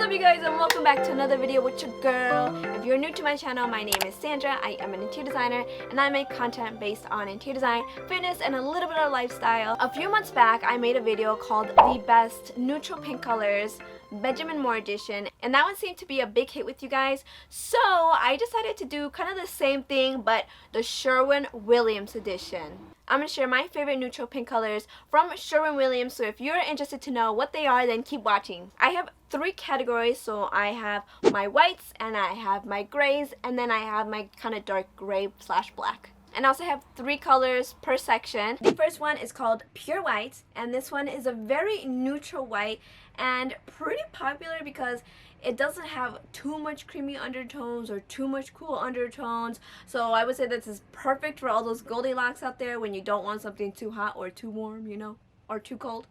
up you guys and welcome back to another video with your girl. If you're new to my channel, my name is Sandra. I am an interior designer and I make content based on interior design, fitness, and a little bit of lifestyle. A few months back I made a video called The Best Neutral Pink Colors Benjamin Moore edition, and that one seemed to be a big hit with you guys, so I decided to do kind of the same thing but the Sherwin Williams edition. I'm going to share my favorite neutral pink colors from Sherwin Williams, so if you're interested to know what they are, then keep watching. I have three categories, so I have my whites, and I have my grays, and then I have my kind of dark gray / black. And I also have three colors per section. The first one is called Pure White, and this one is a very neutral white and pretty popular because it doesn't have too much creamy undertones or too much cool undertones. So I would say this is perfect for all those Goldilocks out there when you don't want something too hot or too warm, you know, or too cold.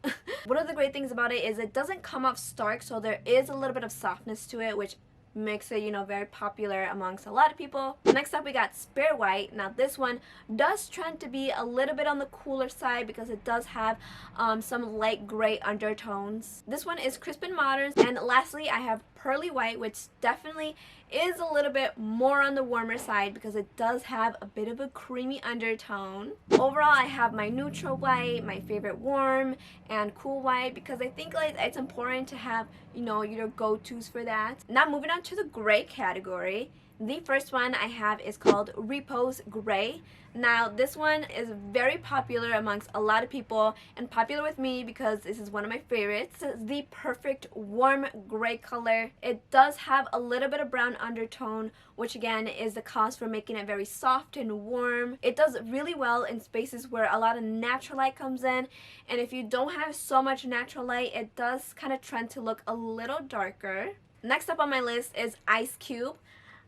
One of the great things about it is it doesn't come off stark, so there is a little bit of softness to it, which makes it, you know, very popular amongst a lot of people. Next up we got Spare White. Now this one does trend to be a little bit on the cooler side because it does have some light gray undertones. This one is crisp and modern. And lastly I have Pearly White, which definitely is a little bit more on the warmer side because it does have a bit of a creamy undertone. Overall I have my neutral white, my favorite warm and cool white, because I think like it's important to have, you know, your go-tos for that. Now moving on to the gray category. The first one I have is called Repose Gray. Now this one is very popular amongst a lot of people and popular with me because this is one of my favorites. This is the perfect warm gray color. It does have a little bit of brown undertone, which again is the cause for making it very soft and warm. It does really well in spaces where a lot of natural light comes in, and if you don't have so much natural light, it does kind of trend to look a little darker. Next up on my list is Ice Cube.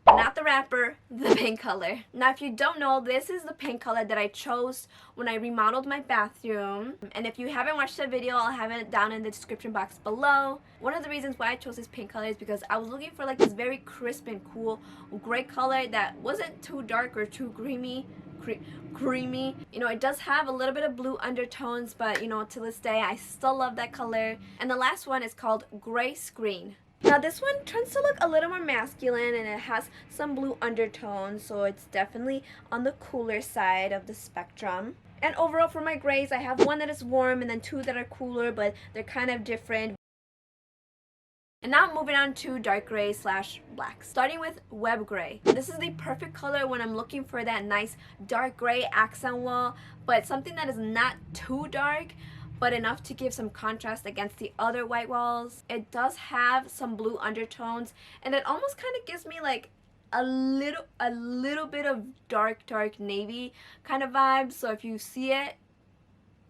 Not the rapper, the pink color. Now if you don't know, this is the pink color that I chose when I remodeled my bathroom. And if you haven't watched that video, I'll have it down in the description box below. One of the reasons why I chose this pink color is because I was looking for like this very crisp and cool gray color that wasn't too dark or too creamy. You know, it does have a little bit of blue undertones, but you know, to this day I still love that color. And the last one is called Gray Screen. Now this one tends to look a little more masculine and it has some blue undertones, so it's definitely on the cooler side of the spectrum. And overall for my grays, I have one that is warm and then two that are cooler, but they're kind of different. And now moving on to dark gray / black, starting with Web Gray. This is the perfect color when I'm looking for that nice dark gray accent wall, but something that is not too dark but enough to give some contrast against the other white walls. It does have some blue undertones, and it almost kind of gives me like a little bit of dark navy kind of vibe. So if you see it,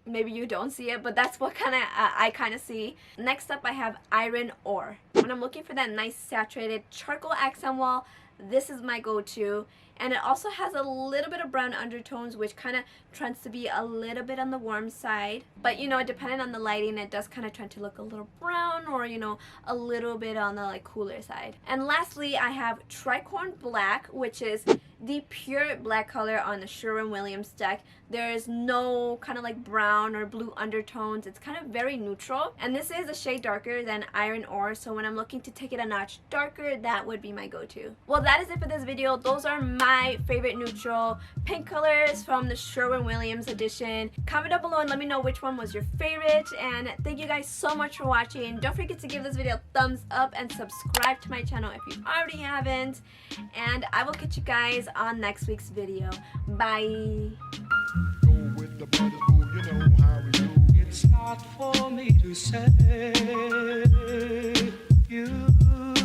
maybe you don't see it, but that's what kind of I kind of see. Next up I have Iron Ore. When I'm looking for that nice saturated charcoal accent wall, this is my go-to. And it also has a little bit of brown undertones, which kind of trends to be a little bit on the warm side. But you know, depending on the lighting, it does kind of trend to look a little brown or, you know, a little bit on the like cooler side. And lastly, I have Tricorn Black, which is the pure black color on the Sherwin Williams deck. There is no kind of like brown or blue undertones. It's kind of very neutral. And this is a shade darker than Iron Ore, so when I'm looking to take it a notch darker, that would be my go-to. Well, that is it for this video. Those are my favorite neutral pink colors from the Sherwin Williams edition. Comment down below and let me know which one was your favorite. And thank you guys so much for watching. Don't forget to give this video a thumbs up and subscribe to my channel if you already haven't. And I will catch you guys on next week's video. Bye. It's not for me to say you